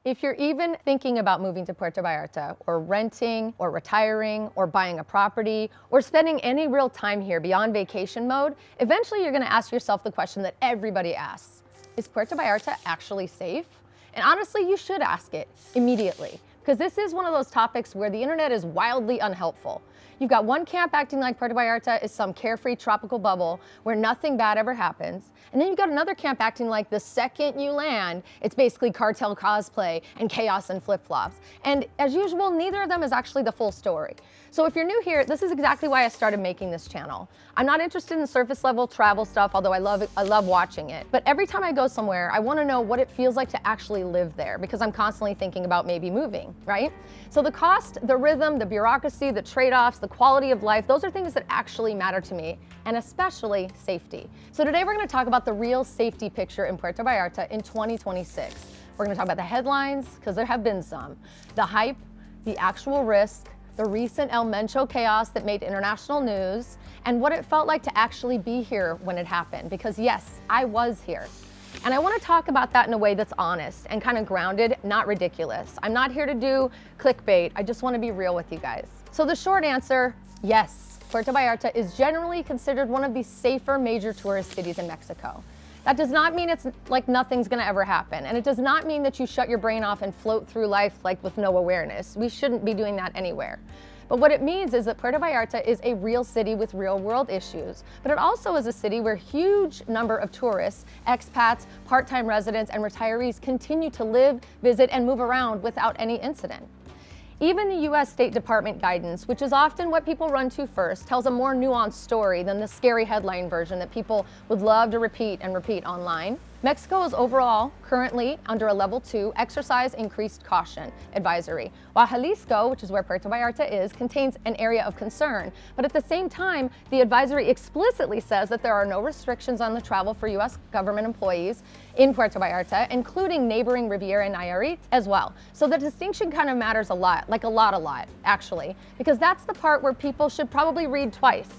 If you're even thinking about moving to Puerto Vallarta, or renting, or retiring, or buying a property, or spending any real time here beyond vacation mode, eventually you're going to ask yourself the question that everybody asks. Is Puerto Vallarta actually safe? And honestly, you should ask it immediately, because this is one of those topics where the internet is wildly unhelpful. You've got one camp acting like Puerto Vallarta is some carefree tropical bubble where nothing bad ever happens. And then you've got another camp acting like the second you land, it's basically cartel cosplay and chaos and flip-flops. And as usual, neither of them is actually the full story. So if you're new here, this is exactly why I started making this channel. I'm not interested in surface level travel stuff, although I love watching it. But every time I go somewhere, I want to know what it feels like to actually live there, because I'm constantly thinking about maybe moving, right? So the cost, the rhythm, the bureaucracy, the trade-offs, the quality of life, those are things that actually matter to me, and especially safety. So today we're going to talk about the real safety picture in Puerto Vallarta in 2026. We're going to talk about the headlines, because there have been some, the hype, the actual risk, the recent El Mencho chaos that made international news, and what it felt like to actually be here when it happened, because yes, I was here. And I want to talk about that in a way that's honest and kind of grounded, not ridiculous. I'm not here to do clickbait. I just want to be real with you guys. So the short answer, yes, Puerto Vallarta is generally considered one of the safer major tourist cities in Mexico. That does not mean it's like nothing's going to ever happen. And it does not mean that you shut your brain off and float through life like with no awareness. We shouldn't be doing that anywhere. But what it means is that Puerto Vallarta is a real city with real world issues, but it also is a city where huge number of tourists, expats, part-time residents, and retirees continue to live, visit, and move around without any incident. Even the US State Department guidance, which is often what people run to first, tells a more nuanced story than the scary headline version that people would love to repeat and repeat online. Mexico is overall currently under a level 2 exercise increased caution advisory, while Jalisco, which is where Puerto Vallarta is, contains an area of concern. But at the same time, the advisory explicitly says that there are no restrictions on the travel for US government employees in Puerto Vallarta, including neighboring Riviera and Nayarit as well. So the distinction kind of matters a lot, like a lot, actually, because that's the part where people should probably read twice.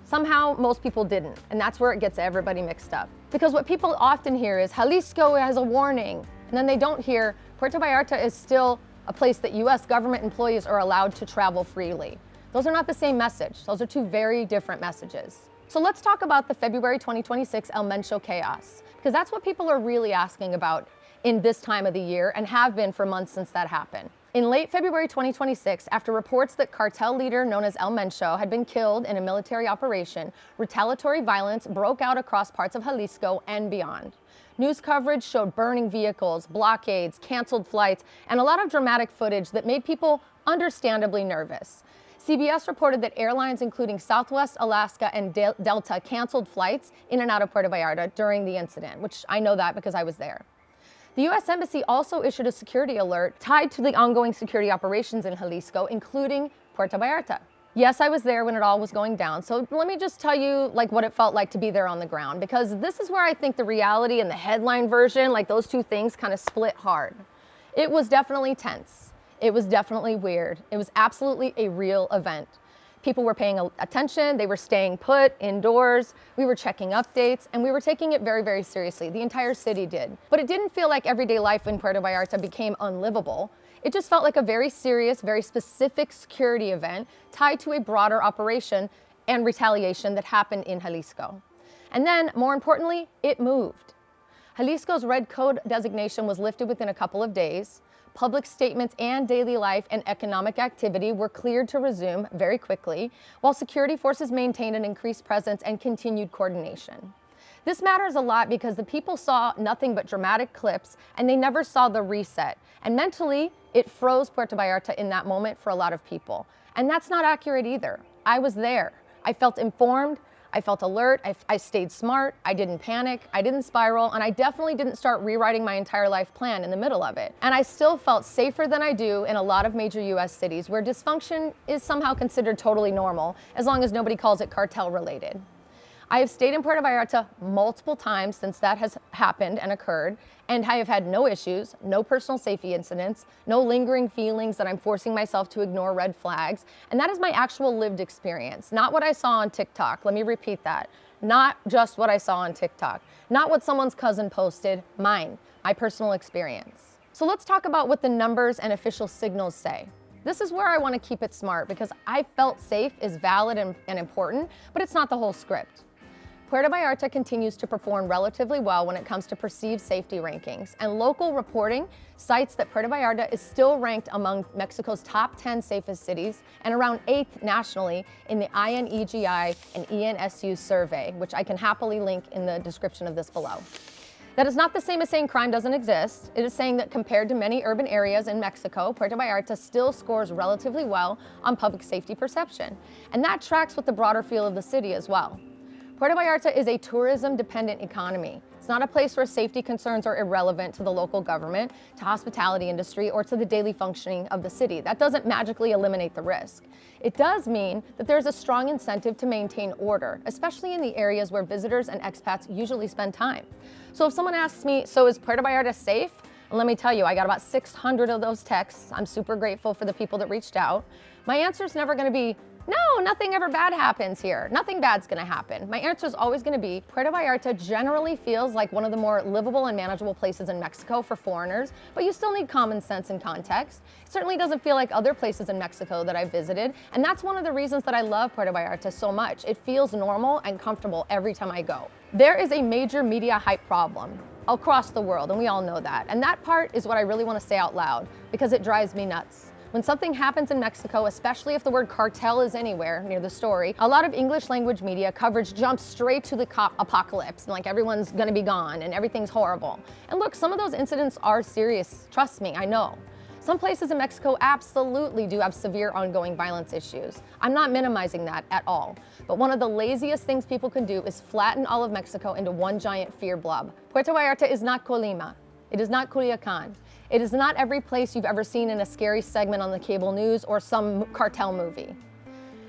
Somehow, most people didn't, and that's where it gets everybody mixed up. Because what people often hear is Jalisco has a warning, and then they don't hear Puerto Vallarta is still a place that US government employees are allowed to travel freely. Those are not the same message. Those are two very different messages. So let's talk about the February 2026 El Mencho chaos, because that's what people are really asking about in this time of the year and have been for months since that happened. In late February 2026, after reports that cartel leader known as El Mencho had been killed in a military operation, retaliatory violence broke out across parts of Jalisco and beyond. News coverage showed burning vehicles, blockades, canceled flights, and a lot of dramatic footage that made people understandably nervous. CBS reported that airlines including Southwest, Alaska, and Delta canceled flights in and out of Puerto Vallarta during the incident, which I know that because I was there. The U.S. Embassy also issued a security alert tied to the ongoing security operations in Jalisco, including Puerto Vallarta. Yes, I was there when it all was going down, so let me just tell you what it felt like to be there on the ground, because this is where I think the reality and the headline version, those two things kind of split hard. It was definitely tense. It was definitely weird. It was absolutely a real event. People were paying attention, they were staying put indoors, we were checking updates, and we were taking it very, very seriously. The entire city did. But it didn't feel like everyday life in Puerto Vallarta became unlivable. It just felt like a very serious, very specific security event tied to a broader operation and retaliation that happened in Jalisco. And then, more importantly, it moved. Jalisco's red code designation was lifted within a couple of days. Public statements and daily life and economic activity were cleared to resume very quickly, while security forces maintained an increased presence and continued coordination. This matters a lot because the people saw nothing but dramatic clips and they never saw the reset. And mentally, it froze Puerto Vallarta in that moment for a lot of people. And that's not accurate either. I was there. I felt informed. I felt alert, I stayed smart, I didn't panic, I didn't spiral, and I definitely didn't start rewriting my entire life plan in the middle of it. And I still felt safer than I do in a lot of major US cities where dysfunction is somehow considered totally normal, as long as nobody calls it cartel related. I have stayed in Puerto Vallarta multiple times since that has happened and occurred, and I have had no issues, no personal safety incidents, no lingering feelings that I'm forcing myself to ignore red flags, and that is my actual lived experience, not what I saw on TikTok. Let me repeat that. Not just what I saw on TikTok, not what someone's cousin posted, mine, my personal experience. So let's talk about what the numbers and official signals say. This is where I want to keep it smart because I felt safe is valid and important, but it's not the whole script. Puerto Vallarta continues to perform relatively well when it comes to perceived safety rankings, and local reporting cites that Puerto Vallarta is still ranked among Mexico's top 10 safest cities and around 8th nationally in the INEGI and ENSU survey, which I can happily link in the description of this below. That is not the same as saying crime doesn't exist. It is saying that compared to many urban areas in Mexico, Puerto Vallarta still scores relatively well on public safety perception, and that tracks with the broader feel of the city as well. Puerto Vallarta is a tourism-dependent economy. It's not a place where safety concerns are irrelevant to the local government, to hospitality industry, or to the daily functioning of the city. That doesn't magically eliminate the risk. It does mean that there's a strong incentive to maintain order, especially in the areas where visitors and expats usually spend time. So if someone asks me, so is Puerto Vallarta safe? And let me tell you, I got about 600 of those texts. I'm super grateful for the people that reached out. My answer is never gonna be, no, nothing ever bad happens here. Nothing bad's gonna happen. My answer is always gonna be, Puerto Vallarta generally feels like one of the more livable and manageable places in Mexico for foreigners, but you still need common sense and context. It certainly doesn't feel like other places in Mexico that I've visited, and that's one of the reasons that I love Puerto Vallarta so much. It feels normal and comfortable every time I go. There is a major media hype problem across the world, and we all know that. And that part is what I really wanna say out loud, because it drives me nuts. When something happens in Mexico, especially if the word cartel is anywhere near the story, a lot of English language media coverage jumps straight to the apocalypse, and like everyone's gonna be gone and everything's horrible. And look, some of those incidents are serious, trust me, I know. Some places in Mexico absolutely do have severe ongoing violence issues. I'm not minimizing that at all. But one of the laziest things people can do is flatten all of Mexico into one giant fear blob. Puerto Vallarta is not Colima. It is not Culiacan. It is not every place you've ever seen in a scary segment on the cable news or some cartel movie.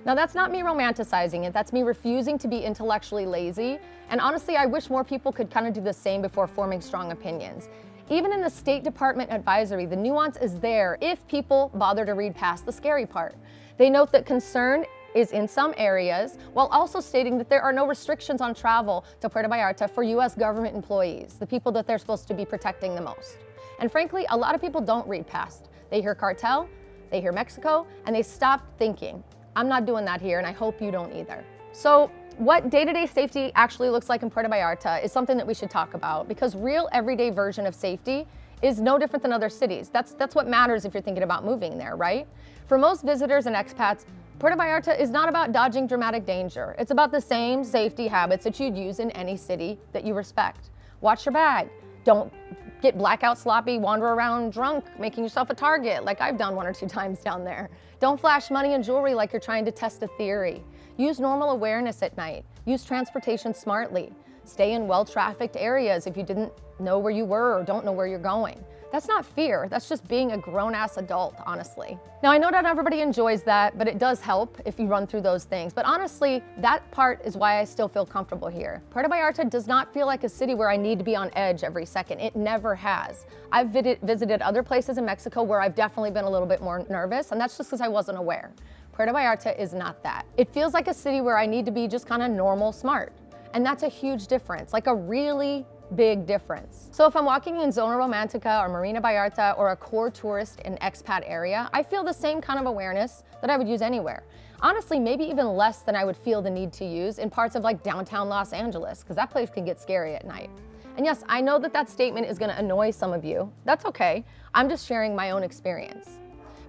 Now that's not me romanticizing it, that's me refusing to be intellectually lazy. And honestly, I wish more people could kind of do the same before forming strong opinions. Even in the State Department advisory, the nuance is there if people bother to read past the scary part. They note that concern is in some areas, while also stating that there are no restrictions on travel to Puerto Vallarta for US government employees, the people that they're supposed to be protecting the most. And frankly, a lot of people don't read past. They hear cartel, they hear Mexico, and they stop thinking. I'm not doing that here, and I hope you don't either. So what day-to-day safety actually looks like in Puerto Vallarta is something that we should talk about, because real everyday version of safety is no different than other cities. That's what matters if you're thinking about moving there, right? For most visitors and expats, Puerto Vallarta is not about dodging dramatic danger. It's about the same safety habits that you'd use in any city that you respect. Watch your bag. Don't get blackout sloppy, wander around drunk, making yourself a target like I've done 1 or 2 times down there. Don't flash money and jewelry like you're trying to test a theory. Use normal awareness at night. Use transportation smartly. Stay in well-trafficked areas if you didn't know where you were or don't know where you're going. That's not fear, that's just being a grown-ass adult, honestly. Now, I know not everybody enjoys that, but it does help if you run through those things. But honestly, that part is why I still feel comfortable here. Puerto Vallarta does not feel like a city where I need to be on edge every second. It never has. I've visited other places in Mexico where I've definitely been a little bit more nervous, and that's just because I wasn't aware. Puerto Vallarta is not that. It feels like a city where I need to be just kind of normal smart. And that's a huge difference, like a really big difference. So if I'm walking in Zona Romantica or Marina Vallarta or a core tourist and expat area, I feel the same kind of awareness that I would use anywhere. Honestly, maybe even less than I would feel the need to use in parts of like downtown Los Angeles, because that place can get scary at night. And yes, I know that statement is gonna annoy some of you. That's okay. I'm just sharing my own experience.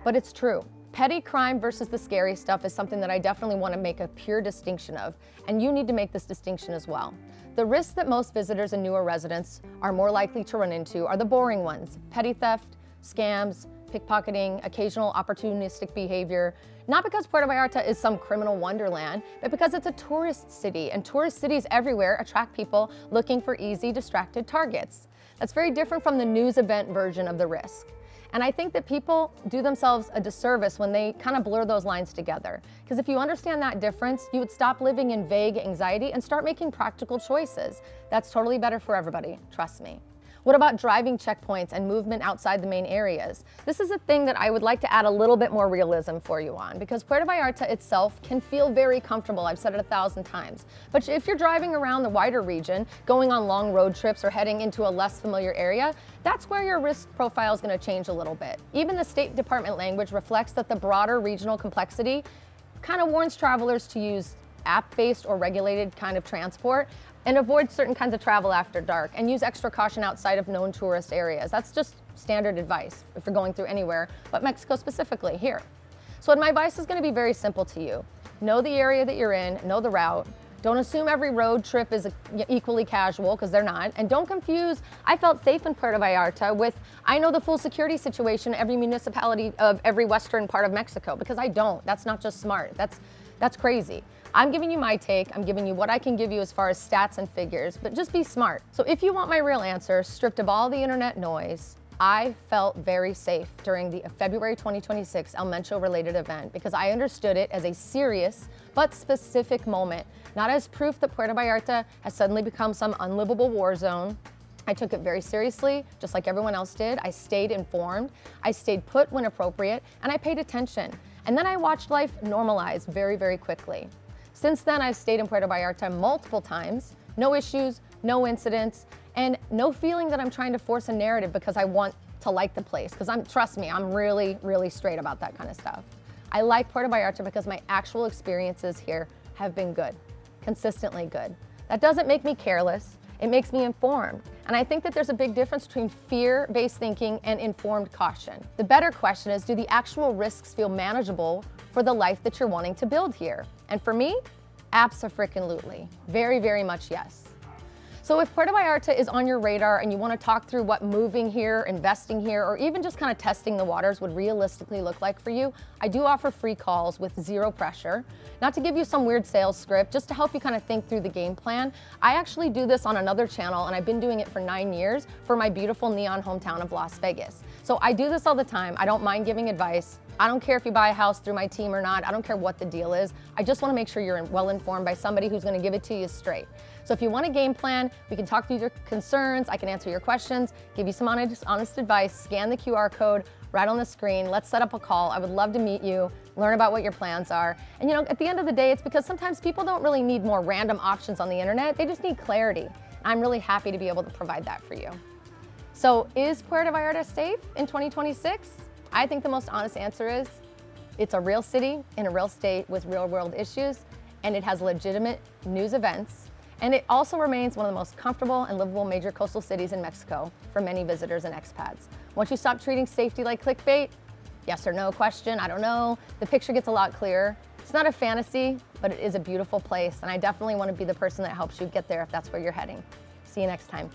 But it's true. Petty crime versus the scary stuff is something that I definitely want to make a pure distinction of, and you need to make this distinction as well. The risks that most visitors and newer residents are more likely to run into are the boring ones: petty theft, scams, pickpocketing, occasional opportunistic behavior. Not because Puerto Vallarta is some criminal wonderland, but because it's a tourist city, and tourist cities everywhere attract people looking for easy, distracted targets. That's very different from the news event version of the risk. And I think that people do themselves a disservice when they kind of blur those lines together. Because if you understand that difference, you would stop living in vague anxiety and start making practical choices. That's totally better for everybody, trust me. What about driving checkpoints and movement outside the main areas? This is a thing that I would like to add a little bit more realism for you on, because Puerto Vallarta itself can feel very comfortable. I've said it 1,000 times. But if you're driving around the wider region, going on long road trips or heading into a less familiar area, that's where your risk profile is going to change a little bit. Even the State Department language reflects that the broader regional complexity kind of warns travelers to use app-based or regulated kind of transport and avoid certain kinds of travel after dark and use extra caution outside of known tourist areas. That's just standard advice if you're going through anywhere, but Mexico specifically here. So my advice is going to be very simple to you. Know the area that you're in, know the route. Don't assume every road trip is equally casual, because they're not. And don't confuse, I felt safe in Puerto Vallarta with, I know the full security situation in every municipality of every western part of Mexico, because I don't. That's not just smart. That's crazy. I'm giving you my take. I'm giving you what I can give you as far as stats and figures, but just be smart. So if you want my real answer, stripped of all the internet noise, I felt very safe during the February 2026 El Mencho related event, because I understood it as a serious but specific moment, not as proof that Puerto Vallarta has suddenly become some unlivable war zone. I took it very seriously, just like everyone else did. I stayed informed, I stayed put when appropriate, and I paid attention. And then I watched life normalize very, very quickly. Since then, I've stayed in Puerto Vallarta multiple times, no issues, no incidents, and no feeling that I'm trying to force a narrative because I want to like the place, because trust me, I'm really, really straight about that kind of stuff. I like Puerto Vallarta because my actual experiences here have been good, consistently good. That doesn't make me careless, it makes me informed. And I think that there's a big difference between fear-based thinking and informed caution. The better question is, do the actual risks feel manageable for the life that you're wanting to build here? And for me, abso-freaking-lutely. Very, very much yes. So if Puerto Vallarta is on your radar and you want to talk through what moving here, investing here, or even just kind of testing the waters would realistically look like for you, I do offer free calls with zero pressure. Not to give you some weird sales script, just to help you kind of think through the game plan. I actually do this on another channel, and I've been doing it for 9 years for my beautiful neon hometown of Las Vegas. So I do this all the time. I don't mind giving advice. I don't care if you buy a house through my team or not. I don't care what the deal is. I just want to make sure you're well informed by somebody who's going to give it to you straight. So if you want a game plan, we can talk through your concerns. I can answer your questions, give you some honest advice, scan the QR code right on the screen. Let's set up a call. I would love to meet you, learn about what your plans are. And you know, at the end of the day, it's because sometimes people don't really need more random options on the internet. They just need clarity. I'm really happy to be able to provide that for you. So is Puerto Vallarta safe in 2026? I think the most honest answer is, it's a real city in a real state with real world issues, and it has legitimate news events. And it also remains one of the most comfortable and livable major coastal cities in Mexico for many visitors and expats. Once you stop treating safety like clickbait, yes or no question, I don't know, the picture gets a lot clearer. It's not a fantasy, but it is a beautiful place, and I definitely want to be the person that helps you get there if that's where you're heading. See you next time.